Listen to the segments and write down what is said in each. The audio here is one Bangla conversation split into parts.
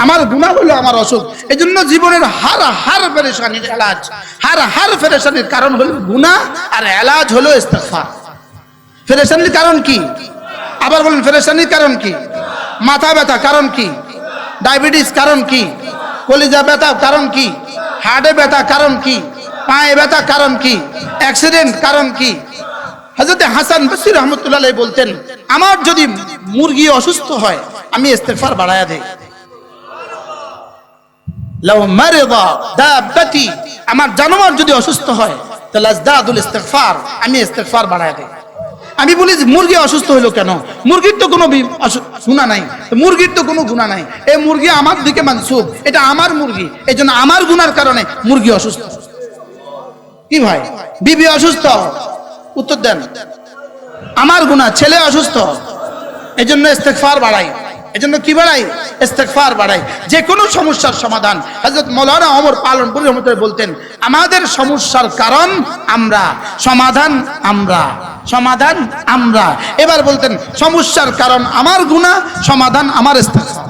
আমার গুনাহ হলো আমার অসুখ। এই জন্য জীবনের হার পেরেশানির এলাজ, হার পেরেশানির কারণ হলো গুনাহ, আর এলাজ হলো ইস্তেগফার। পেরেশানির কারণ কি? আবার বলেন, পেরেশানির কারণ কি? মাথা ব্যথা কারণ কি? ডায়াবেটিস কারণ কি? কলিজা ব্যথা কারণ কি? হার্টে ব্যথা কারণ কি? পায়ে ব্যথা কারণ কি? অ্যাক্সিডেন্ট কারণ কি? হযরত হাসান বসরি রাহমাতুল্লাহ আলাইহি বলতেন, আমার যদি মুরগি অসুস্থ হয় আমি ইস্তেগফার বাড়ায়া দেই। লাউ মারিদা দাব্বাতি, আমার জানোয়ার যদি অসুস্থ হয় তাহলে আজদাদুল ইস্তিগফার, আমি ইস্তিগফার বাড়ায়া দেই। আমি বলি মুরগি অসুস্থ হলো কেন? মুরগির তো কোনো গুনাহ নাই, মুরগির তো কোনো গুনাহ নাই, এই মুরগি আমার দিকে মানসুব, এটা আমার মুরগি, এই জন্য আমার গুনার কারণে মুরগি অসুস্থ। কি ভাই, বিবি অসুস্থ, উত্তর দেন আমার গুনাহ, ছেলে অসুস্থ, এই জন্য ইস্তিগফার বাড়াই। এজন্য কি বাড়াই? ইস্তিগফার বাড়াই। যে কোনো সমস্যার সমাধান, হযরত মাওলানা ওমর পালনপুরি রহমাতুল্লাহ বলতেন, আমাদের সমস্যার কারণ আমরা, সমাধান আমরা, সমাধান আমরা। এবার বলতেন, সমস্যার কারণ আমার গুনাহ, সমাধান আমার ইস্তিগফার।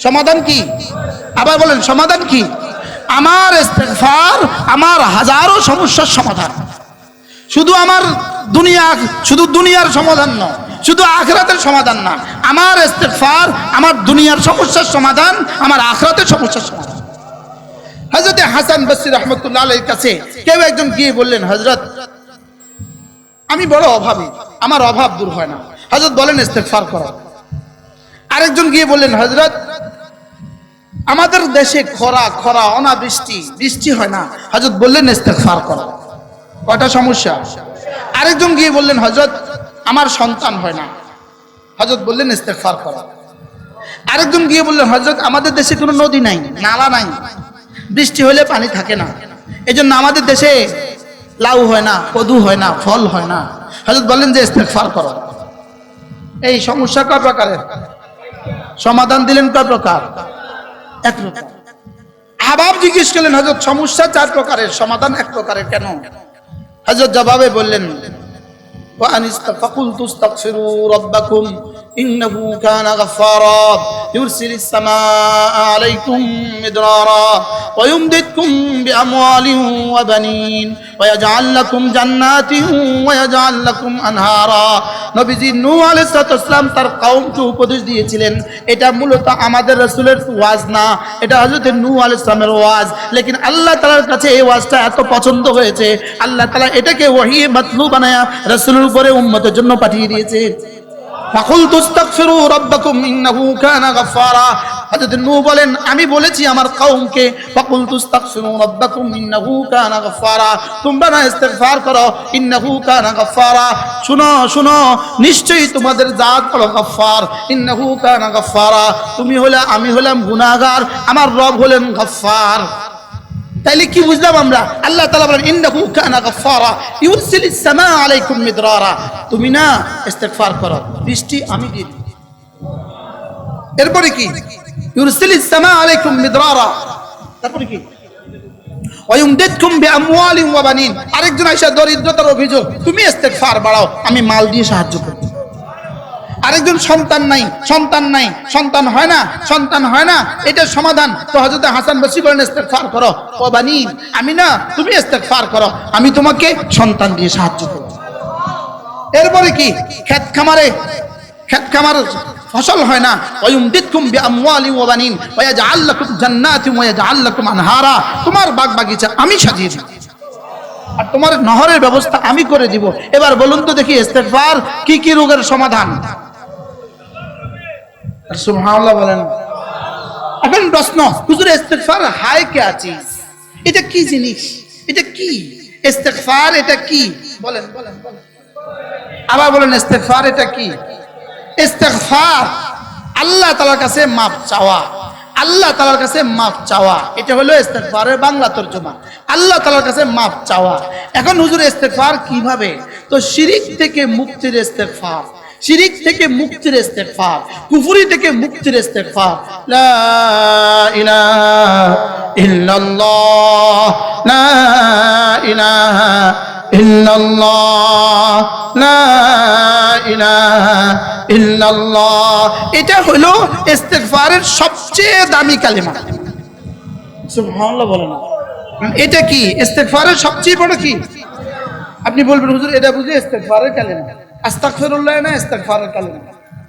সমাধান কি? আবার বলেন, সমাধান কি? আমার ইস্তিগফার আমার হাজারো সমস্যার সমাধান। শুধু আমার দুনিয়া, শুধু দুনিয়ার সমাধান নয়, শুধু আখিরাতের সমাধান না, আমার ইস্তিগফার আমার দুনিয়ার সমস্যার সমাধান, আমার আখিরাতের সমস্যার সমাধান। হযরত হাসান বসরি রাহমাতুল্লাহ আলাইহির কাছে কেউ একজন গিয়ে বললেন, হযরত আমি বড় অভাবী, আমার অভাব দূর হয় না। হযরত বলেন ইস্তিগফার করো। আরেকজন গিয়ে বললেন, হযরত আমাদের দেশে খরা অনাবৃষ্টি, বৃষ্টি হয় না। হযরত বললেন ইস্তিগফার করো। কয়টা সমস্যা? আরেকজন গিয়ে বললেন, হযরত আমার সন্তান হয় না। হযরত বললেন ইস্তিগফার করো। আরেকজন গিয়ে বললেন, হযরত আমাদের দেশে কোনো নদী নাই, নালা নাই, বৃষ্টি হলে পানি থাকে না, এজন্য আমাদের দেশে লাউ হয় না, কদু হয় না, ফল হয় না। হযরত বললেন যে ইস্তিগফার করো। এই সমস্যা কয় প্রকারের? সমাধান দিলেন কয় প্রকার? এক প্রকার। আবার জিজ্ঞেস করলেন, হযরত সমস্যা 4 প্রকারের, সমাধান 1 প্রকারের কেন? হযরত জবাবে বললেন, فقلت استغفروا ربكم إنه كان غفارا يرسل السماء عليكم مدرارا ويمددكم بأموال وبنين ويجعل لكم جنات ويجعل لكم أنهارا। নবীজি নূহ আলাইহিস সালাম তার কওমকে উপদেশ দিয়েছিলেন। এটা মূলত আমাদের রাসূলের ওয়াজ না, এটা হযরত নূহ আলাইহিস সালামের ওয়াজ। লেকিন আল্লাহ তাআলার কাছে এই ওয়াজটা এত পছন্দ হয়েছে, আল্লাহ তাআলা এটাকে ওহী মাতলু বানায়া রাসূলের উপরে উম্মতের জন্য পাঠিয়ে দিয়েছে। ফাকুলতু ইস্তাগফিরু রাব্বাকুম ইন্নাহু কানা গাফফারা। হযরত নূহ বলেন, আমি বলেছি আমার কওমকে, ফাকুলতু ইস্তাগফিরু রাব্বাকুম ইন্নাহু কানা গাফফারা, তোমরা না ইস্তিগফার করো, ইন্নাহু কানা গাফফারা। শুনো শুনো, নিশ্চয়ই তোমাদের জাত হলো গফফার, ইন্নাহু কানা গাফফারা। তুমি হলে, আমি হলাম গুনাহগার, আমার রব হলেন গফফার। তাইলে কি বুঝলাম আমরা? আল্লাহ তাআলা বলেন, ইন্নাহু কানা গাফফারা ইউরসিলিস সামা আলাইকুম মিদরারা। তুমি না ইস্তিগফার করো, বৃষ্টি আমি দিই। এরপরে কি? ইউরসিলিস সামা আলাইকুম মিদরারা। তারপরে কি? ওয়ায়ুমদিদকুম বিআমওয়ালিন ওয়া বানিন। আরেকজন আয়েশা দরিদ্রতার অভিযোগ, তুমি ইস্তিগফার বাড়াও, আমি মাল দিয়ে সাহায্য করব। আরেকজন সন্তান নাই, সন্তান হয় না, সন্তান হয় না, এটা সমাধান। তো হযরত হাসান বসরি বলেন ইস্তিগফার করো, ও বানিন, আমি না, তুমি ইস্তিগফার করো, আমি তোমাকে সন্তান দিয়ে সাহায্য করব। এরপরে কি? ক্ষেত খামার ফসল হয় না, ওয়ায়ুমদিদকুম বিআমওয়ালিন ওয়া বানিন ওয়া ইয়াজআল লাকুম জান্নাতিন ওয়া ইয়াজআল লাকুম আনহারা। তোমার বাগ বাগিচা আমি সাজিয়ে দিব, আর তোমার নহরের ব্যবস্থা আমি করে দিব। এবার বলুন তো দেখি, ইস্তিগফার কি কি রোগের সমাধান? সুবহানাল্লাহ বলেন। এখন প্রশ্ন, হুজুর ইস্তিগফার হায় কে চিজ? এটা কি জিনিস? এটা কি ইস্তিগফার? এটা কি? বলেন বলেন বলেন, আবার বলেন, ইস্তিগফার এটা কি? ইস্তিগফার আল্লাহ তাআলার কাছে মাফ চাওয়া, আল্লাহ তাআলার কাছে মাফ চাওয়া, এটা হলো ইস্তিগফারের বাংলা তরজমা, আল্লাহ তাআলার কাছে মাফ চাওয়া। এখন হুজুর ইস্তিগফার কিভাবে? তো শিরিক থেকে মুক্তির ইস্তিগফার, শিরিক থেকে মুক্তির ইস্তিগফার, কুফরি থেকে মুক্তির ইস্তিগফার। লা ইলাহা ইল্লাল্লাহ, লা ইলাহা ইল্লাল্লাহ, লা ইলাহা ইল্লাল্লাহ। এটা হলো ইস্তিগফারের সবচেয়ে দামি কালিমা। সুবহানাল্লাহ বলেন। এটা কি ইস্তিগফারের সবচেয়ে বড় কি? আপনি বলবেন হুজুর এটা বুঝি ইস্তিগফারের কালিমা, আস্তাগফিরুল্লাহ না ইস্তিগফারের কালিমা,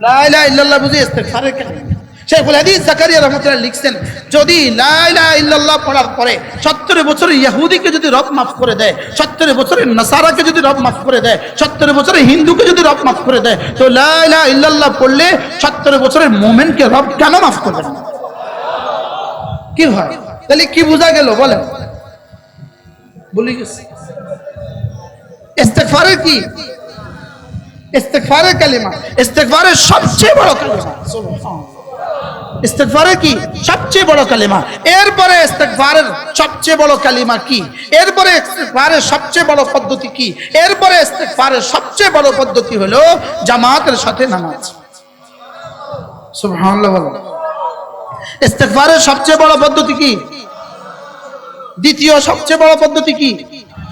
লা ইলাহা ইল্লাল্লাহ বুঝি ইস্তিগফারের কালিমা। শাইখুল হাদিস জাকারিয়া রাহমাতুল্লাহ লিখছেন, যদি লা ইলাহা ইল্লাল্লাহ পড়ার পরে 70 বছরের ইহুদিকে যদি রব মাফ করে দেয়, 70 বছরের নাসারাকে যদি রব মাফ করে দেয়, 70 বছরের হিন্দুকে যদি রব মাফ করে দেয়, তো লা ইলাহা ইল্লাল্লাহ পড়লে 70 বছরের মুমিনকে রব কেন মাফ করবেন না? কি হয় তাহলে? কি বোঝা গেল বলেন? বলি গেছি ইস্তিগফারের কি? ইস্তিগফারের কালিমা ইস্তিগফারের সবচেয়ে বড় কালিমা। সুবহানাল্লাহ। ইস্তিগফারের কি? সবচেয়ে বড় কালিমা। এরপরে ইস্তিগফারের সবচেয়ে বড় কালিমা কি? এরপরে ইস্তিগফারের সবচেয়ে বড় পদ্ধতি কি? এরপরে ইস্তিগফারের সবচেয়ে বড় পদ্ধতি হলো জামাতের সাথে নামাজ। সুবহানাল্লাহ বলেন। ইস্তিগফারের সবচেয়ে বড় পদ্ধতি কি? দ্বিতীয় সবচেয়ে বড় পদ্ধতি কি?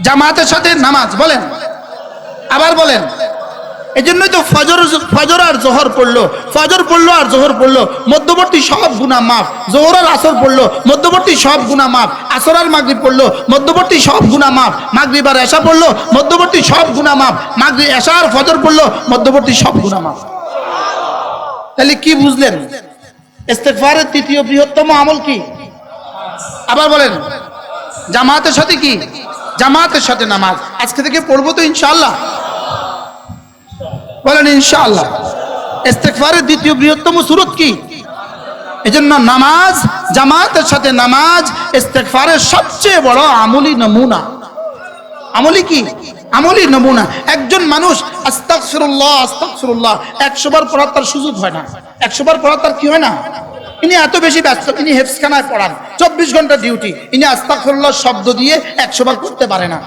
জামাতের সাথে নামাজ। বলেন, আবার বলেন। এজন্যই তো ফজর আর জোহর পড়লো, ফজর পড়লো আর জোহর পড়লো, মধ্যবর্তী সব গুনাহ মাফ। জোহর আর আসর পড়লো, মধ্যবর্তী সব গুনাহ মাফ। আসর আর মাগরিব পড়লো, মধ্যবর্তী সব গুনাহ মাফ। মাগরিব আর এশা পড়লো, মধ্যবর্তী সব গুনাহ মাফ। মাগরিব, এশা আর ফজর পড়লো, মধ্যবর্তী সব গুনাহ মাফ। তাহলে কি বুঝলেন? ইস্তিগফারের তৃতীয় বৃহত্তম আমল কি? আবার বলেন। জামাতের সাথে কি? জামাতের সাথে নামাজ। আজকে থেকে পড়বো তো ইনশাআল্লাহ? বলেন ইনশাআল্লাহ। ইস্তিগফারের দ্বিতীয় বৃহত্তম সূরত কি? এজন্য নামাজ, জামাতের সাথে নামাজ ইস্তিগফারের সবচেয়ে বড় আমলি নমুনা। আমলি কি? আমলি নমুনা। একজন মানুষ আস্তাগফিরুল্লাহ আস্তাগফিরুল্লাহ 100 বার পড়ার তার সুযোগ হয় না। 100 বার পড়ার তার কি হয় না? ইনি এত বেশি ব্যস্ত, ইনি হেফজখানায় পড়ান, 24 ঘন্টা ডিউটি, ইনি আস্তাগফিরুল্লাহ শব্দ দিয়ে 100 বার করতে পারে না।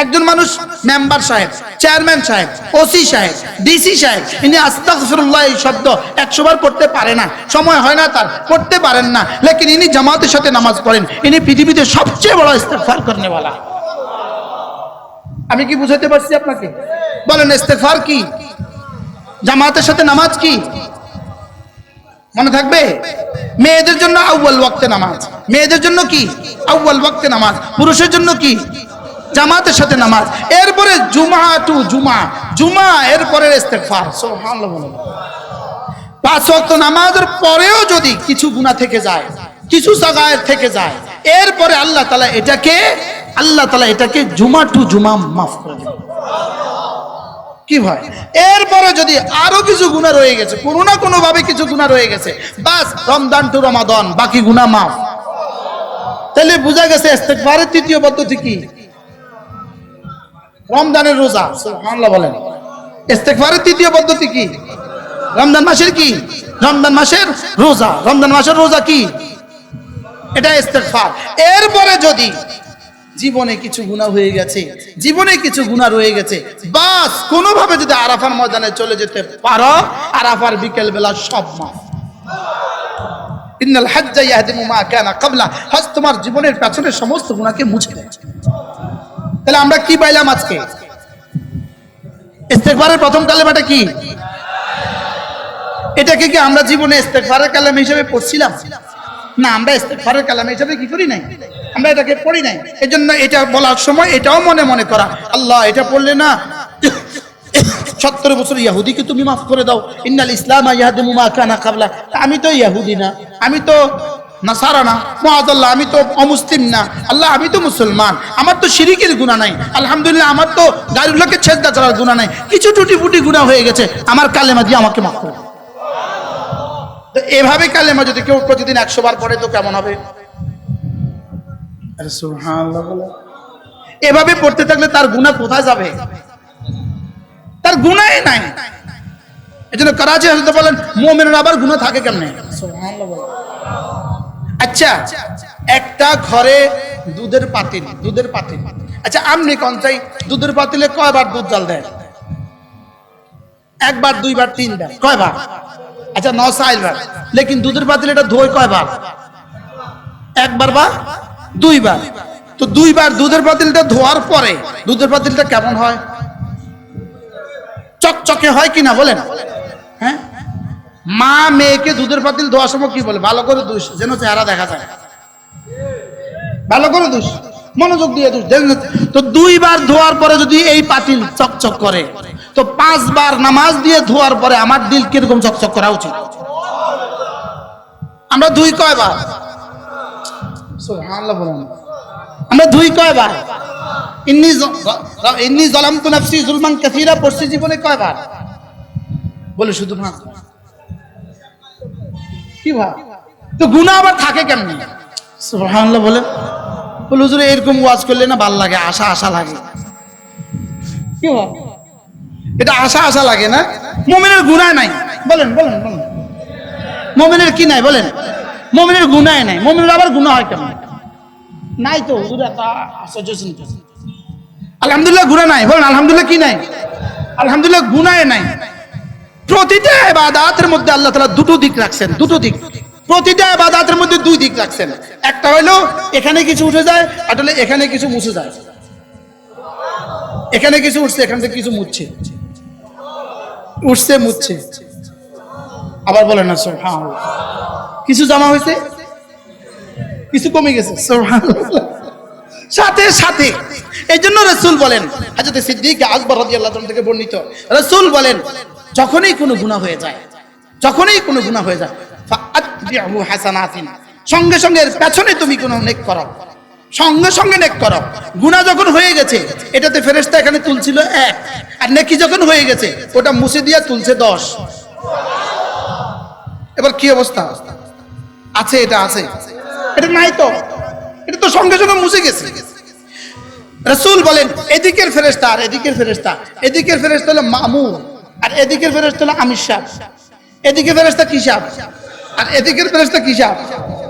একজন মানুষ মেম্বার সাহেব, চেয়ারম্যান সাহেব, ওসি সাহেব, ডিসি সাহেব, ইনি আস্তাগফিরুল্লাহ এই শব্দ 100 বার পড়তে পারে না, সময় হয় না তার, পড়তে পারেন না। লেকিন ইনি জামাতের সাথে নামাজ পড়েন, ইনি পৃথিবীতে সবচেয়ে বড় ইস্তিগফার করনেওয়ালা। আমি কি বুঝাতে পারছি আপনাকে? বলেন ইস্তিগফার কি? জামাতের সাথে নামাজ কি? মনে থাকবে? মেয়েদের জন্য আউয়াল ওয়াক্তে নামাজ। মেয়েদের জন্য কি? আউয়াল ওয়াক্তে নামাজ। পুরুষের জন্য কি? জামাতের সাথে নামাজ। এরপরে জুমা টু জুমা, জুমা এরপরে ইস্তিগফার। সুবহানাল্লাহ। 5 ওয়াক্ত নামাজের পরেও যদি কিছু গুনাহ থেকে যায়, কিছু সাগায়ের থেকে যায়, এরপরে আল্লাহ তাআলা এটাকে জুমা টু জুমা মাফ করে দেন। কি ভাই? এরপরে যদি আরো কিছু গুনাহ রয়ে গেছে, কোনো না কোনো ভাবে কিছু গুনাহ রয়ে গেছে, বাস রমজান টু রমাদান বাকি গুনাহ মাফ। তাহলে বোঝা গেছে ইস্তিগফারের তৃতীয় পদ্ধতি কি? রমজানের রোজা। সুবহানাল্লাহ বলেন। ইস্তিগফারের তৃতীয় পদ্ধতি কি? রমজান মাসের কি? রমজান মাসের রোজা। রমজান মাসের রোজা কি? এটা ইস্তিগফার। এরপরে যদি জীবনে কিছু গুনাহ হয়ে গেছে, জীবনে কিছু গুনাহ রয়ে গেছে, বাস কোনোভাবে যদি আরাফার ময়দানে চলে যেতে পারো, আরাফার বিকেল বেলা সব মাফ। ইন্নাল হাজ্জা ইয়াহদিমু মা কানা ক্বাবলা। হজ তোমার জীবনের পেছনের সমস্ত গুনাহকে মুছে দেয়। তাহলে আমরা কি পাইলাম আজকে? ইস্তিগফারের প্রথম কালেমাটা কি? এটাকে কি আমরা জীবনে ইস্তিগফারের কালেমা হিসেবে পড়ছিলাম? না, আমরা ইস্তিগফারের কালেমা হিসেবে কি করি নাই, আমরা এটাকে পড়ি নাই। এজন্য এটা বলার সময় এটাও মনে মনে করা, আল্লাহ এটা পড়লে না 70 বছর ইহুদিকে তুমি মাফ করে দাও। ইন্নাল ইসলাম ইয়াহদিমু মা কানা ক্বাবলা। আমি তো ইহুদি না, আমি তো নাসারা না, মুআযাল্লাহ আমি তো অমুসলিম না, আল্লাহ আমি তো মুসলমান, আমার তো শিরিকের গুনাহ নাই, আলহামদুলিল্লাহ আমার তো গায়রুল্লাহকে সেজদা করার গুনাহ নাই, কিছু টুটি ফুটি গুনাহ হয়ে গেছে, আমার কালেমা দিয়ে আমাকে মাফ করে দাও। তো এভাবে কালেমা যদি কেউ প্রতিদিন 100 বার পড়ে তো কেমন হবে? আরে সুবহানাল্লাহ বলে। এভাবে পড়তে থাকলে তার গুনাহ কোথায় যাবে? তার গুনাহই নাই। এজন্য করাচি হযরত বলেন মুমিনের আবার গুনাহ থাকে কেমনে? সুবহানাল্লাহ বলে। আচ্ছা, একটা ঘরে দুধের পাতিল, আচ্ছা আপনি কোন চাই দুধের পাতিলে কয়বার দুধ জাল দেয়? একবার, দুইবার, তিনবার, কয়বার? আচ্ছা 9 বার। লেকিন দুধের পাতিল এটা ধোয় কয়বার? একবার বা দুইবার। তো তো দুইবার দুধের পাতিলটা ধোয়ার পরে দুধের পাতিলটা কেমন হয়? চকচকে হয় কিনা বলেন? হ্যাঁ, মা মেয়েকে দুধের পাতিল ধোয়ার সময় কি বলে? ভালো করে দুষ, যেন চেহারা দেখা যায়। ভালো করে দুষ, মনোযোগ দিয়ে দুষ। তো দুইবার ধোয়ার পরে যদি এই পাতিল চকচক করে, তো 5 বার নামাজ দিয়ে ধোয়ার পরে আমার দিল কিরকম চকচক করা উচিত? আমরা ধুই কয়বার? সুবহানাল্লাহ বলেন। আমরা ধুই কয়বার? ইন্নী যালামতু নাফসি যুলমান কাসীরা পড়ছি জীবনে কয়বার? বলে শুধু ভাগ কি ভাই? তো গুনাহ আবার থাকে কেমনে? সুবহানাল্লাহ বলে। বলে হুজুর এরকম ওয়াজ করলে না ভালো লাগে, আশা আশা লাগে। কি ভাই? এটা আশা আশা লাগে না? মুমিনের গুনাহ নাই। বলেন বলেন বলেন, মুমিনের কি নাই বলেন? মুমিনের গুনাহ নাই। মুমিনের আবার গুনাহ হয় কেমন? নাই তো হুজুর, একটা আশ্চর্য চিন্তা। আলহামদুলিল্লাহ গুনাহ নাই। বলেন আলহামদুলিল্লাহ কি নাই? আলহামদুলিল্লাহ গুনাহ নাই। প্রতিটা ইবাদতের মধ্যে আল্লাহ তাআলা দুটো দিক রাখছেন, দুটো দিক। প্রতিটা ইবাদতের মধ্যে দুই দিক রাখছেন। একটা হলো এখানে কিছু উঠে যায়, আর হলো এখানে কিছু মুছে যায়। এখানে কিছু উঠছে, এখান থেকে কিছু মুছছে, উঠছে মুছছে। আবার বলেন না সুবহানাল্লাহ। কিছু জমা হয়েছে, কিছু কমে গেছে। সুবহানাল্লাহ। সাথে সাথে এই জন্য রাসূল বলেন, হযরত সিদ্দিক আকবর রাদিয়াল্লাহু আনহু থেকে বর্ণিত, রাসূল বলেন যখনই কোনো গুনাহ হয়ে যায়, যখনই কোনো গুনাহ হয়ে যায়, ফাআতবিহু হাসানাতিন, সঙ্গে সঙ্গে এর পেছনে তুমি কোনো নেক করো, সঙ্গে সঙ্গে নেক করো। গুনাহ যখন হয়ে গেছে, এটাতে ফেরেশতা এখানে তুলছিল 1, আর নেকি যখন হয়ে গেছে ওটা মুছে দিয়ে তুলছে 10। এবার কি অবস্থা? আছে এটা আছে? এটা নাই তো, এটা তো সঙ্গে সঙ্গে মুছে গেছে। রাসূল বলেন এদিকের ফেরেশতা আর এদিকের ফেরেশতা, এদিকের ফেরেশতা হলো মামুর আর এদিকের ফেরেশতা হলো আমির সাহেব। এদিকের ফেরেশতা কি সাহেব আর এদিকের ফেরেশতা কি সাহেব?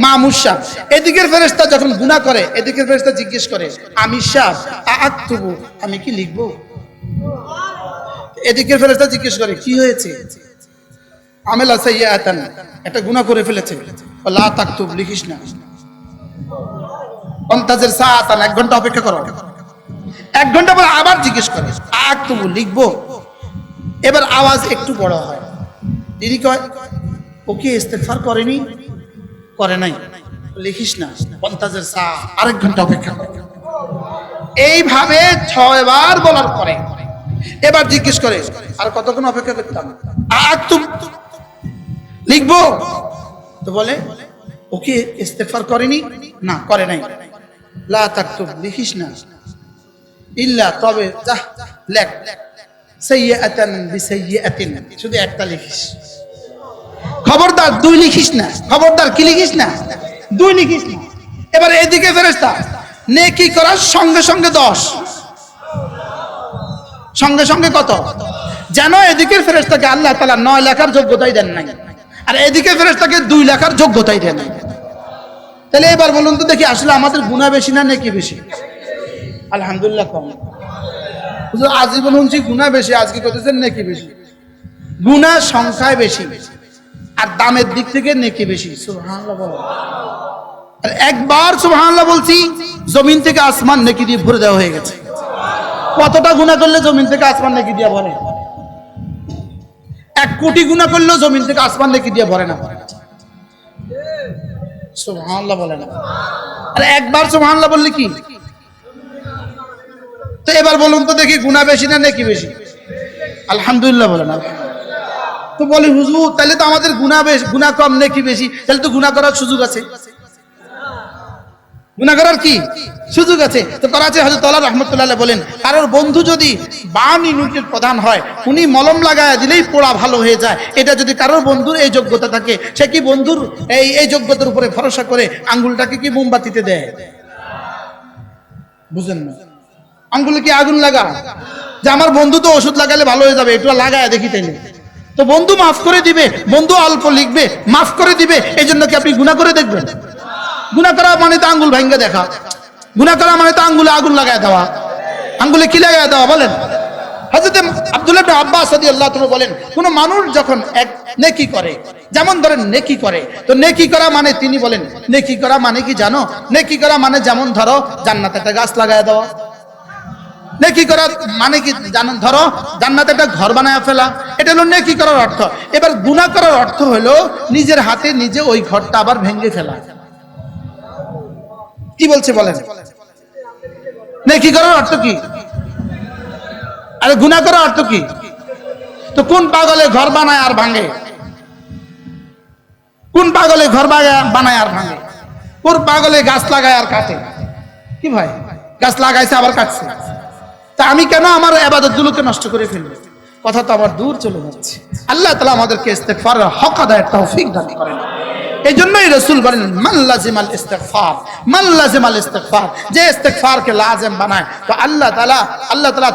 মামুর সাহেব। এদিকের ফেরেশতা যখন গুনাহ করে, এদিকের ফেরেশতা জিজ্ঞেস করে আমির সাহেব আআতুবু, আমি কি লিখবো? এদিকের ফেরেশতা জিজ্ঞেস করে কি হয়েছে? আমেলা সাইয়্যাতান, একটা গুনাহ করে ফেলেছে। লা তাকতুব, লিখিস না। অন্তাজের সাআতান, 1 ঘন্টা অপেক্ষা করো। 1 ঘন্টা পর আবার জিজ্ঞেস করে আআতুবু, লিখবো? এবার আওয়াজ একটু বড় হয়, দিদি কয় ওকে ইস্তেগফার করেনি, করে নাই, লিখিস না। অন্তাজের সা, আরেক ঘন্টা অপেক্ষা করো। এইভাবে 6 বার বলার পরে এবার জিজ্ঞেস করে আর কতক্ষণ অপেক্ষা করতাম? আআতুব, লিখবো? তো বলে ওকে ইস্তেগফার করেনি, না করে নাই। লা তাকতুব, লিখিস না। ইল্লা, তবে যা লেখ, সাইয়্যাতান বিসাইয়্যাতিন, শুধু একটা লিখিস। খবরদার 2 লিখিস না, খবরদার কি লিখিস না? 2 লিখিস না। এবার এদিকে ফেরেশতা নেকি করার সঙ্গে সঙ্গে 10, সঙ্গে সঙ্গে কত? যেন এদিকের ফেরেশতাকে আল্লাহ তাআলা 9 লেখার যোগ্যতাই দেন নাই, আর এদিকে ফেরেশতাকে 2 লেখার যোগ্যতাই দেন নাই। তাহলে এবার বলুন তো দেখি, আসলে আমাদের গুনাহ বেশি না নেকি বেশি? আলহামদুলিল্লাহ কম। হুজুর আজীবন শুনছি গুনাহ বেশি, আজকে কইতেছেন নেকি বেশি। গুনাহ সংখ্যায় বেশি আর দামের দিক থেকে নেকি বেশি। সুবহানাল্লাহ বলো। আর একবার সুবহানাল্লাহ বলছি, জমিন থেকে আসমান নেকি দিয়ে ভরে দেওয়া হয়ে গেছে। কতটা গুনাহ করলে জমিন থেকে আসমান নেকি দিয়ে ভরে? 1 কোটি গুনাহ করলেও জমিন থেকে আসমান নেকি দিয়ে ভরে না। সুবহানাল্লাহ বলে না। আর একবার সুবহানাল্লাহ বললে কি? তো এবার বলুন তো দেখি, গুনাহ বেশি না নেকি বেশি? আলহামদুলিল্লাহ বলে না। তো বলি হুজুর তাহলে তো আমাদের গুনাহ বেশি, গুনাহ কম নেকি বেশি, তাহলে তো গুনাহ করার সুযোগ আছে। গুনাহ করার কি সুযোগ আছে? তো করাচি হযরত আল্লাহ রাহমাতুল্লাহ আলাইহি বলেন, কারোর বন্ধু যদি 52 ইউনিটের প্রধান হয়, উনি মলম লাগায় দিলেই পোড়া ভালো হয়ে যায়। এটা যদি কারোর বন্ধুর এই যোগ্যতা থাকে, সে কি বন্ধুর এই যোগ্যতার উপরে ভরসা করে আঙ্গুলটাকে কি মোমবাতিতে দেয়? বুঝেন না? আঙ্গুলে কি আগুন লাগা যে আমার বন্ধু তো ওষুধ লাগালে ভালো হয়ে যাবে, একটু লাগায় দেখি তাইলে। তো বন্ধু মাফ করে দিবে, বন্ধু অল্প লিখবে, মাফ করে দিবে, এই জন্য কি আপনি গুনাহ করে দেখবেন? গুনাহ করা মানে তো আঙ্গুল ভাঙ্গা দেখা, গুনাহ করা মানে তো আঙ্গুলে আগুন লাগায় দেওয়া। আঙ্গুলে কি লাগায় দেওয়া বলেন? হযরত আব্দুল্লাহ ইবনে আব্বাস রাদিয়াল্লাহু তাআলা বলেন, কোন মানুষ যখন এক নেকি করে, যেমন ধরেন নেকি করে, তো নেকি করা মানে তিনি বলেন নেকি করা মানে কি জানো? নেকি করা মানে যেমন ধরো জান্নাতে একটা গাছ লাগায় দেওয়া। নেকি করা মানে কি জানো? ধরো জান্নাতে একটা ঘর বানায় ফেলা, এটা হলো নেকি করার অর্থ। এবার গুনাহ করার অর্থ হলো নিজের হাতে নিজে ওই ঘরটা আবার ভেঙে ফেলা। কি বলছে বলেন? নেকি করার অর্থ কি? আরে গুনাহ করার অর্থ কি? তো কোন পাগলে ঘর বানায় আর ভাঙে? কোন পাগলে ঘর বানায় আর ভাঙে? কোন পাগলে গাছ লাগায় আর কাটে? কি ভাই, গাছ লাগাইছে আবার কাটছে, তা আমি কেন আমার ইবাদতগুলোকে নষ্ট করে ফেলবো? কথা তো আবার দূর চলে যাচ্ছে। আল্লাহ তাআলা আমাদেরকে ইস্তেগফারের হক আদায়ের তৌফিক দান করেন। এই জন্যই রাসূল বলেন, মান লাজিমাল ইস্তিগফার, মান লাজিমাল ইস্তিগফার, যে ইস্তিগফারকে লাজিম বানায় তো আল্লাহ তাআলা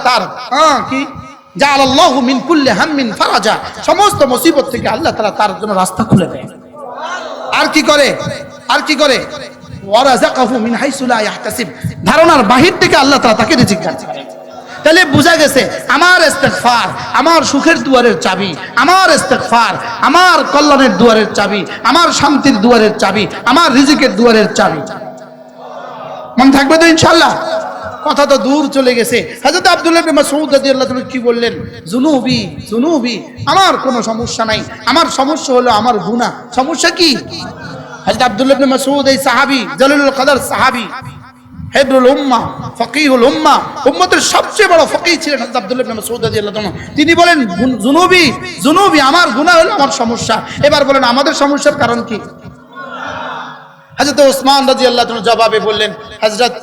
তার কি জাআলাল্লাহু মিন কুল্লি হাম্মিন ফারাজা, সমস্ত মুসিবত থেকে আল্লাহ তাআলা তার জন্য রাস্তা খুলে দেয়। আর কি করে? আর কি করে? ওয়ারাযাকাহু মিন হাইসু লা ইয়াহতাসিব, ধারণার বাহির থেকে আল্লাহ তাআলা তাকে রিজিক দান করে। তাহলে বোঝা গেছে আমার ইস্তেগফার আমার সুখের দুয়ারের চাবি, আমার ইস্তেগফার আমার কল্যাণের দুয়ারের চাবি, আমার শান্তির দুয়ারের চাবি, আমার রিজিকের দুয়ারের চাবি। মনে থাকবে তো ইনশাআল্লাহ? কথা তো দূর চলে গেছে। হযরত আব্দুল্লাহ ইবনে মাসউদ রাদিয়াল্লাহু তাআলা কি বললেন? জুনুবি জুনুবি, আমার কোনো সমস্যা নাই, আমার সমস্যা হলো আমার গুনাহ। সমস্যা কি? হযরত আব্দুল্লাহ ইবনে মাসউদ এই সাহাবী, জালিলুল কদর সাহাবী, হিবরুল উম্মাহ, ফকিহুল উম্মাহ, উম্মতের সবচেয়ে বড় ফকিহ ছিলেন হযরত আব্দুল্লাহ ইবনে মাসউদ রাদিয়াল্লাহু তাআলা। তিনি বলেন জুনুবি জুনুবি, আমার গুনাহ হলো আমার সমস্যা। এবার বলেন আমাদের সমস্যার কারণ কি? হযরত ওসমান রাদিয়াল্লাহু তাআলা জবাবে বললেন, হযরত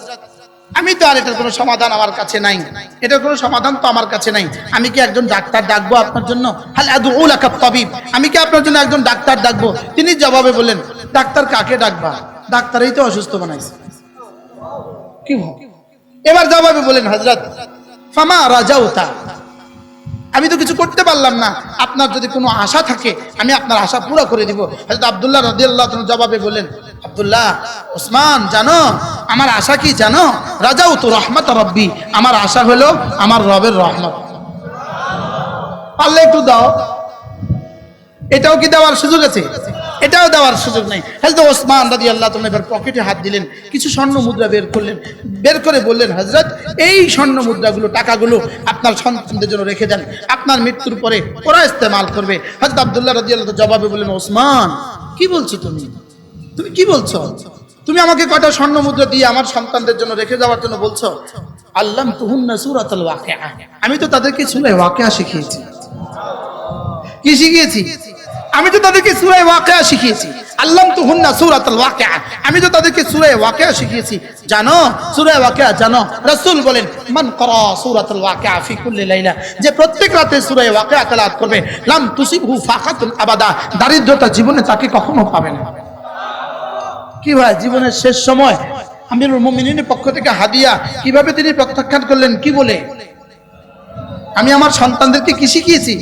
আমি তো আর এটার কোনো সমাধান আমার কাছে নাই, এটার কোনো সমাধান তো আমার কাছে নাই। আমি কি একজন ডাক্তার ডাকবো আপনার জন্য? হাল আদউ লাকা তাবিব, আমি কি আপনার জন্য একজন ডাক্তার ডাকবো? তিনি জবাবে বললেন, ডাক্তার কাকে ডাকবা? ডাক্তারই তো অসুস্থ বানাইছে। কি এবার জবাবে বলেন, হযরত ফামা রাজাউতা, আমি তো কিছু করতে পারলাম না, আপনার যদি কোনো আশা থাকে আমি আপনার আশা পুরো করে দিব। হযরত আব্দুল্লাহ রাদিয়াল্লাহু তাআলা জবাবে বলেন, আব্দুল্লাহ, ওসমান, জানো আমার আশা কি জানো? রাজাউতু রাহমাত রাব্বি, আমার আশা হলো আমার রবের রহমত। পারলে একটু দাও। এটাও কি দেওয়ার সুযোগ আছে? এটাও দেওয়ার সুযোগ নাই। হযরত ওসমান রাদিয়াল্লাহু তাআলা এবার পকেটে হাত দিলেন, কিছু স্বর্ণ মুদ্রা বের করলেন, বের করে বললেন, হযরত এই স্বর্ণ মুদ্রাগুলো, টাকাগুলো আপনার সন্তানদের জন্য রেখে দেন, আপনার মৃত্যুর পরে ওরা ইস্তেমাল করবে। হযরত আব্দুল্লাহ রাদিয়াল্লাহু তাআলা জবাবে বললেন, ওসমান কি বলছো তুমি? তুমি কি বলছো? তুমি আমাকে কয়টা স্বর্ণ মুদ্রা দিয়ে আমার সন্তানদের জন্য রেখে যাওয়ার জন্য বলছো? আল্লামতুহুন্না সূরাতুল ওয়াকিআ, আমি তো তাদেরকে সূরা ওয়াকিআ শিখিয়েছি। কি শিখিয়েছি? আমি তো তাদেরকে সূরা ওয়াকিআ শিখিয়েছি। আল্লামতুহুন্না সূরাতুল ওয়াকিআ, আমি তো তাদেরকে সূরা ওয়াকিআ শিখিয়েছি। জানো সূরা ওয়াকিআ জানো? রাসূল বলেন, মান ক্বারা সূরাতুল ওয়াকিআ ফি কুল্লি লাইলা, যে প্রত্যেক রাতে সূরা ওয়াকিআ তেলাওয়াত করবে, লাম তুসিবহু ফাকাতুন আবাদা, দারিদ্রতা জীবনে তাকে কখনো পাবে না। কি ভাই, জীবনের শেষ সময় আমিরুল মুমিনিনের পক্ষ থেকে হাদিয়া কিভাবে তিনি প্রত্যাখ্যান করলেন? কি বলে? আমি আমার সন্তানদেরকে কি শিখিয়েছি?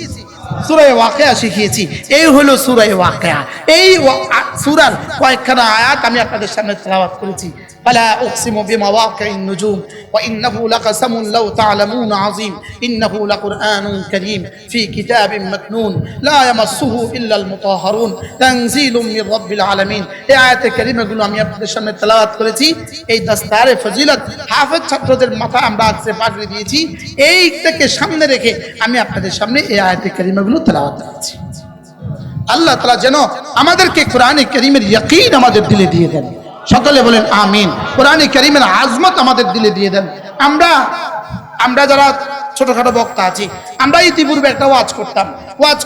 সূরা ওয়াকিআ শিখিয়েছি। এই হলো সূরা ওয়াকিআ। এই সূরার কয়েকখানা আয়াত আমি আপনাদের সামনে তেলাওয়াত করেছি। ফালা উকসিমু বিমাওয়াকিন নুজুম ওয়া ইন্নাহু লাকাসামুন লাউ তা'লামুন আযীম ইন্নাহু লাকুরআনুন কারীম ফি কিতাবিন মাকনুন লা ইয়ামাসসুহু ইল্লাল মুতাহহারুন তানজিলুম মির রাব্বিল আলামিন। এই আয়াতে কারিমাগুলো আমি আপনাদের সামনে তেলাওয়াত করেছি। এই দস্তারে ফজিলত হাফেজ ছাত্রদের মাথায় আমরা আজকে পাগড়ি দিয়েছি। এইটাকে সামনে রেখে আমি আপনাদের সামনে এই আয়াতে কারিমাগুলো তেলাওয়াত করছি। আল্লাহ তাআলা যেন আমাদেরকে কোরআনে কারীমের ইয়াকিন আমাদের দিলে দিয়ে দেন। সকলে বলেন আমিন। কোরআনে কারীমের আজমত আমাদের দিলে দিয়ে দেন। আমরা যারা ছোটখাটো বক্তা আছি, আমরা ইতিপূর্বে একটা ওয়াজ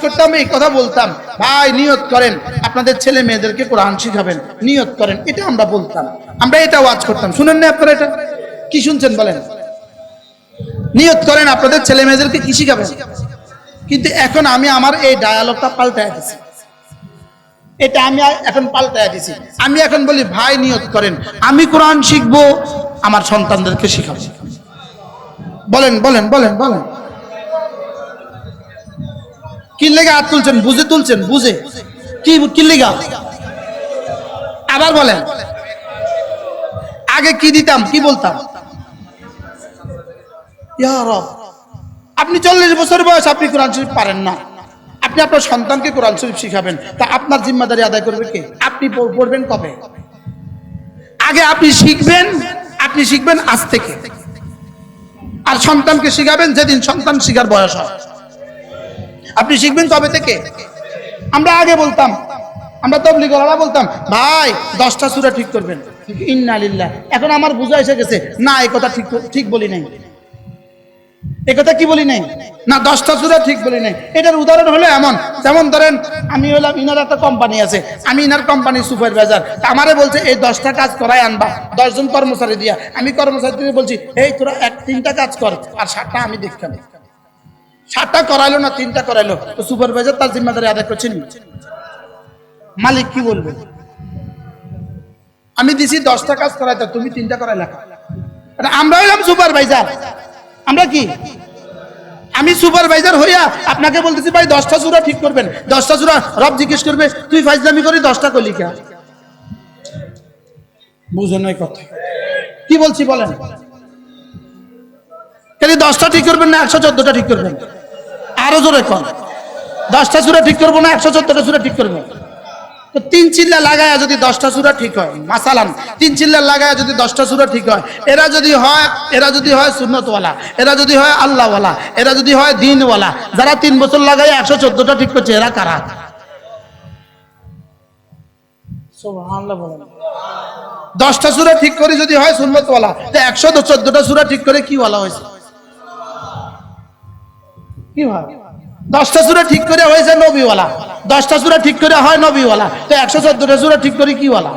করতাম, এই কথা বলতাম, ভাই নিয়ত করেন আপনাদের ছেলে মেয়েদেরকে কোরআন শিখাবেন, নিয়ত করেন, এটা আমরা বলতাম, আমরা এটা ওয়াজ করতাম। শুনেন না আপনারা? এটা কি শুনছেন বলেন? নিয়ত করেন আপনাদের ছেলে মেয়েদেরকে কি শিখাবেন। কিন্তু এখন আমি আমার এই ডায়ালগটা পাল্টায় দিছি। এটা আমি এখন পাল্টায় দিছি। আমি এখন বলি, ভাই নিয়ত করেন আমি কোরআন শিখবো, আমার সন্তানদেরকে শিখাবো। বলেন বলেন বলেন বলেন। কি লেগে হাত তুলছেন? বুঝে তুলছেন? বুঝে কি লেগা? আবার বলেন। আগে কি দিতাম, কি বলতাম? ইয়া রব। আপনি 40 বছর বয়স, আপনি কোরআন শরীফ পারেন না, আপনি আপনার সন্তানকে কোরআন শরীফ শিখাবেন, তা আপনার জিম্মাদারি আদায় করবে কে? আপনি পড়বেন কবে? আগে আপনি শিখবেন আজ থেকে, আর সন্তানকে শিখাবেন যেদিন সন্তান শিখার বয়স হয়। আপনি শিখবেন কবে থেকে? আমরা আগে বলতাম, আমরা তাবলীগওয়ালারা বলতাম, ভাই 10টা সূরা ঠিক করবেন, ইন্না লিল্লাহ। এখন আমার বুঝা এসে গেছে, না এই কথা ঠিক বলি নাই, এই কথা কি বলি নাই, না 10টা সূরা ঠিক বলি নাই। এটার উদাহরণ হলো এমন, যেমন ধরেন আমি হলাম, ইনার একটা কোম্পানি আছে, আমি ইনার কোম্পানির সুপারভাইজার, আমারে বলছে এই 10টা কাজ করাই আনবা, 10 জন কর্মচারী দিয়া। আমি কর্মচারীদের বলছি, এই তোরা 3টা কাজ কর, আর 7টা আমি দেখতে। 7টা করাইলো না, 3টা করাইলো, তো সুপারভাইজার তার জিম্মাদারি আদায় করছেন, মালিক কি বলবে? আমি দিছি 10টা কাজ করাইতে, তুমি 3টা করাইলা। আমরা হইলাম সুপারভাইজার, আমরা কি? আমি সুপারভাইজার হইয়া আপনাকে বলতেছি, ভাই 10টা সূরা ঠিক করবেন। 10টা সূরা রব জিজ্ঞেস করবে, তুই ফাইজলামি করি 10টা কলি কে? বুঝেন নাই কথা কি বলছি বলেন? খালি 10টা ঠিক করবেন না 114টা ঠিক করবেন? আরো জোরে কর, 10টা সূরা ঠিক করবো না 114টা সূরা ঠিক করবো? তো 3 চিল্লা লাগায়া যদি 10টা সূরা ঠিক হয়, মাসালান 3 চিল্লা লাগায়া যদি 10টা সূরা ঠিক হয়, এরা যদি হয় সুন্নতওয়ালা, এরা যদি হয় আল্লাহওয়ালা, এরা যদি হয় দ্বীনওয়ালা, যারা 3 বছর লাগায় 114টা ঠিক করছে, এরা কারা? সুবহানাল্লাহ বলেন। 10টা সূরা ঠিক করে যদি হয় সুন্নতওয়ালা, তো 114টা সূরা ঠিক করে কি ওয়ালা হয়েছে? কি হয়? 10টা সূরা ঠিক করে হয়েছে নবীওয়ালা, 10টা সূরা ঠিক করে হয় নবীওয়ালা, তো 114টা সূরা ঠিক করে কি ওয়ালা?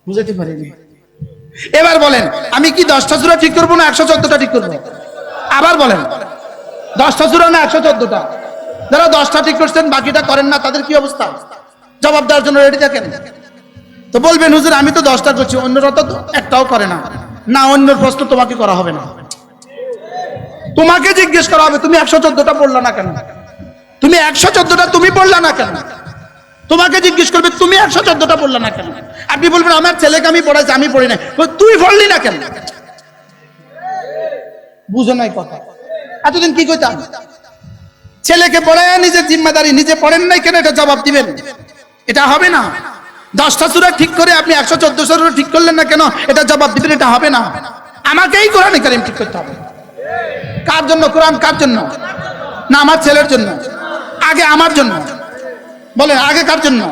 বুঝাতে পারিনি। এবার বলেন, আমি কি 10টা সূরা ঠিক করবো না 114টা ঠিক করবো? আবার বলেন, 10টা সূরা না 114টা? যারা 10টা ঠিক করছেন বাকিটা করেন না, তাদের কি অবস্থা? জবাব দেওয়ার জন্য রেডি থাকেন। তো বলবেন, হুজুর আমি তো 10টা করছি, অন্যরা তো একটাও করে না। না, অন্যের প্রশ্ন তোমাকে করা হবে না, তোমাকে জিজ্ঞেস করা হবে, তুমি 114টা পড়লা না কেন? তুমি 114টা তুমি পড়লা না কেন? তোমাকে জিজ্ঞেস করবে, তুমি 114টা পড়লা না কেন? আপনি বলবেন, আমার ছেলেকে আমি পড়াইছি, আমি পড়ি নাই। তুই পড়লি না কেন? বুঝো নাই কথা। এতদিন কি কইতাম? ছেলেকে পড়ায় নিজের জিম্মাদারি, নিজে পড়েন নাই কেন এটা জবাব দিবেন? এটা হবে না। 10টা সূরা ঠিক করে আপনি 114 সূরা ঠিক করলেন না কেন, এটা জবাব দিবেন? এটা হবে না। আমাকেই কোরআন কারীম ঠিক করতে হবে। কার জন্য কোরআন? কার জন্য? না আমার ছেলের জন্য? আগে আমার জন্য। বলেন আগে কার জন্য?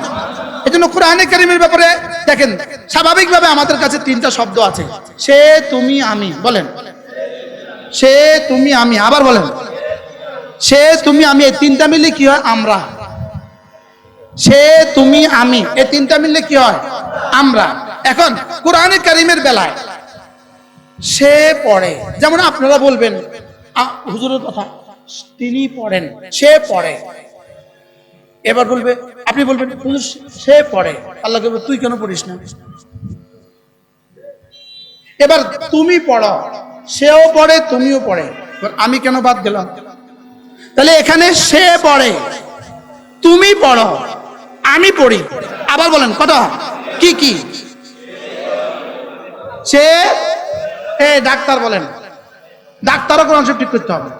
এই জন্য কোরআনে কারীমের ব্যাপারে দেখেন, স্বাভাবিকভাবে আমাদের কাছে 3টা শব্দ আছে, সে, তুমি, আমি। বলেন সে, তুমি, আমি। আবার বলেন সে, তুমি, আমি। এই 3টা মিলে কি হয়? আমরা। সে, তুমি, আমি, এই 3টা মিললে কি হয়? আমরা। এখন কোরআনে কারীমের বেলায় সে পড়ে, যেমন আপনারা বলবেন হুজুরের কথা, তিনি পড়েন, সে পড়ে। এবার বলবে, আপনি বলবেন হুজুর সে পড়ে, আল্লাহকে বলবে তুই কেন পড়িস না? এবার তুমি পড়ো, সেও পড়ে, তুমিও পড়ে, আমি কেন বাদ গেলাম? তাহলে এখানে সে পড়ে, তুমি পড়ো, আমি পড়ি। আবার বলেন কত কি কি? সে, ডাক্তার বলেন, ডাক্তারও কোরআন শরীফ ঠিক করতে হবে,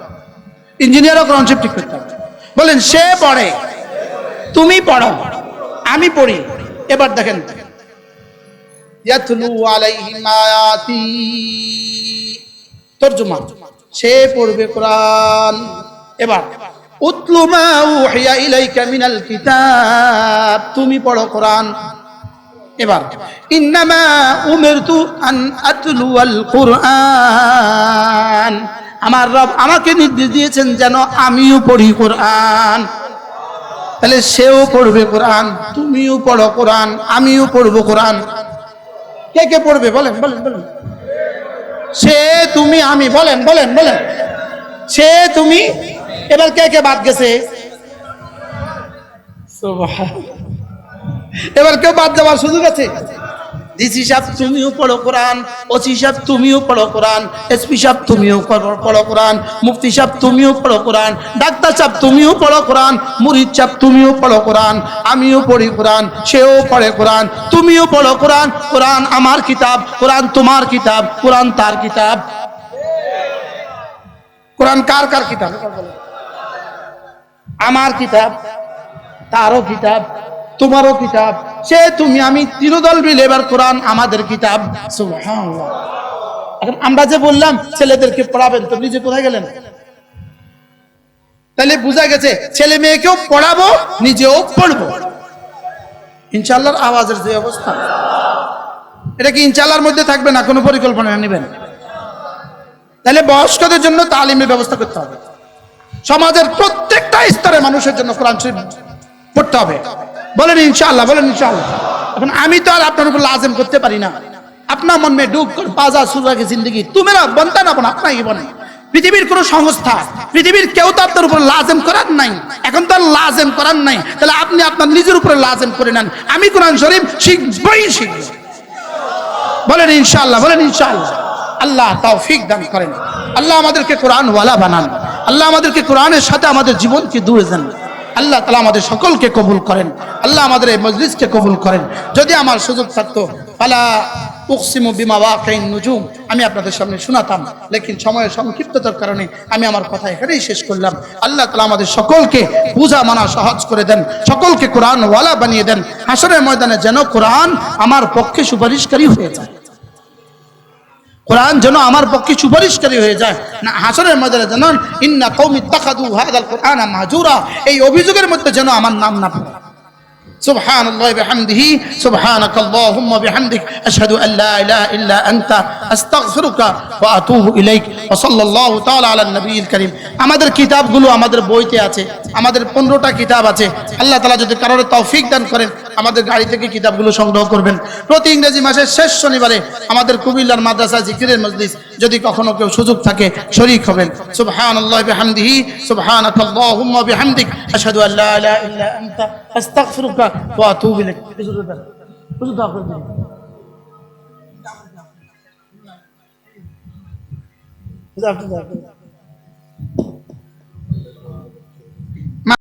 ইঞ্জিনিয়ারও কোরআন শরীফ ঠিক করতে হবে। বলেন সে পড়ে, তুমি পড়ো, আমি পড়ি। এবার দেখেন, ইয়াতলু আলাইহিম আয়াতি, তরজমা, সে পড়বে কোরআন। এবার উতলু মা উহিয়া ইলাইকা মিনাল কিতাব, তুমি পড়ো কোরআন। এবার ইন্নামা উমিরতু আন আতলুয়াল কুরআন, আমার রব আমাকে নির্দেশ দিয়েছেন যেন আমিও পড়ি কোরআন। তাহলে সেও পড়বে কোরআন, তুমিও পড়ো কোরআন, আমিও পড়বো কোরআন। কে কে পড়বে? বলেন বলেন বলেন। সে, তুমি, আমি। বলেন বলেন বলেন। সে, তুমি। এবার কে কে বাদ গেছে? এবার কেউ বাদ যাওয়ার সুযোগ আছে? ডিসি সাহেব তুমিও পড়ো কোরআন, ওসি সাহেব তুমিও পড়ো কোরআন, এসপি সাহেব তুমিও পড়ো কোরআন, মুফতি সাহেব তুমিও পড়ো কোরআন, ডাক্তার সাহেব তুমিও পড়ো কোরআন, মুরিদ সাহেব তুমিও পড়ো কোরআন, আমিও পড়ি কোরআন, সেও পড়ে কোরআন, তুমিও পড়ো কোরআন। কোরআন আমার কিতাব, কোরআন তোমার কিতাব, কোরআন তার কিতাব। কোরআন কার কার কিতাব? আমার কিতাব, তারও কিতাব, তোমারও কিতাব। সে তুমি আমি তিনদল মিলে এবার কোরআন আমাদের কিতাব। সুবহানাল্লাহ। এখন আমরা যে বললাম ছেলেদেরকে পড়াবেন, তো নিজে কোথায় গেলেন? তাহলে বোঝা গেছে ছেলে মেয়েকেও পড়াবো, নিজেও পড়বো ইনশাআল্লাহর আওয়াজের যে অবস্থা, এটা কি ইনশাআল্লাহর মধ্যে থাকবে না কোনো পরিকল্পনা নেবেন? তাহলে বয়স্কদের জন্য তালিমের ব্যবস্থা করতে হবে। সমাজের প্রত্যেকটা স্তরে মানুষের জন্য কোরআন শরীফ পড়তে হবে। বলেন ইনশাআল্লাহ, বলেন ইনশাআল্লাহ। এখন আমি তো আর আপনার উপর লাজেম করতে পারি না। अपना मन में डूब कर बाजा सुरा की जिंदगी तू मेरा बनता ना बना अपना ही बने। পৃথিবীর কোন সংস্থা, পৃথিবীর কেউ তো আপনার উপর লাজেম করার নাই। এখন তো লাজেম করার নাই, তাহলে আপনি আপনার নিজের উপরে লাজেম করে নেন। আমি কোরআন শরীফ শিখবই শিখব। বলেন ইনশাআল্লাহ, বলেন ইনশাআল্লাহ। আল্লাহ তৌফিক দান করেন। আল্লাহ আমাদেরকে কোরআন ওয়ালা বানান। আল্লাহ আমাদেরকে কোরআনের সাথে আমাদের জীবনকে জুড়ে দেন। আল্লাহ তাআলা আমাদের সকলকে কবুল করেন। আল্লাহ আমাদের এই মজলিসকে কবুল করেন। যদি আমার সুযোগ থাকতো ফালা উকসিমু বিমা ওয়াকিন নুজুম আমি আপনাদের সামনে শোনাতাম, লেকিন সময়ের সংক্ষিপ্ততার কারণে আমি আমার কথা এখানেই শেষ করলাম। আল্লাহ তাআলা আমাদের সকলকে বুঝা মানা সহজ করে দেন, সকলকে কোরআন ওয়ালা বানিয়ে দেন। হাশরের ময়দানে যেন কোরআন আমার পক্ষে সুপারিশকারী হয়ে যায়, কোরআন যেন আমার পক্ষে সুপারিশকারী হয়ে যায় না। হাশরের ময়দানে যেন ইন্না কওমি ইত্তাখাযু হাযাল কুরআনা মাহজুরা এই অভিযোগের মধ্যে যেন আমার নাম না পড়ে। سبحان الله بحمده سبحانك اللهم بحمدك أشهد أن لا إله إلا أنت أستغفرك وأتوب إليك وصلى الله تعالى على النبي الكريم। আমাদের কিতাবগুলো আমাদের বইতে আছে, আমাদের 15টা কিতাব আছে। আল্লাহ তাআলা যদি কারোর তৌফিক দান করেন আমাদের গাড়ি থেকে কিতাবগুলো সংগ্রহ করবেন। প্রতি ইংরেজি মাসের শেষ শনিবারে আমাদের কুমিল্লার মাদ্রাসা জিকিরের মজলিস, যদি কখনো কেউ সুযোগ থাকে শরীক হবেন। সুবহানাল্লাহি বিহামদিহি সুবহানাকাল্লাহুম্মা বিহামদিক আশহাদু আল লা ইলাহা ইল্লা আনতা আস্তাগফিরুকা ওয়া আতুবু ইলাইক। হুজুর দোয়া করে দিন। হুজুর আপনি দোয়া করুন।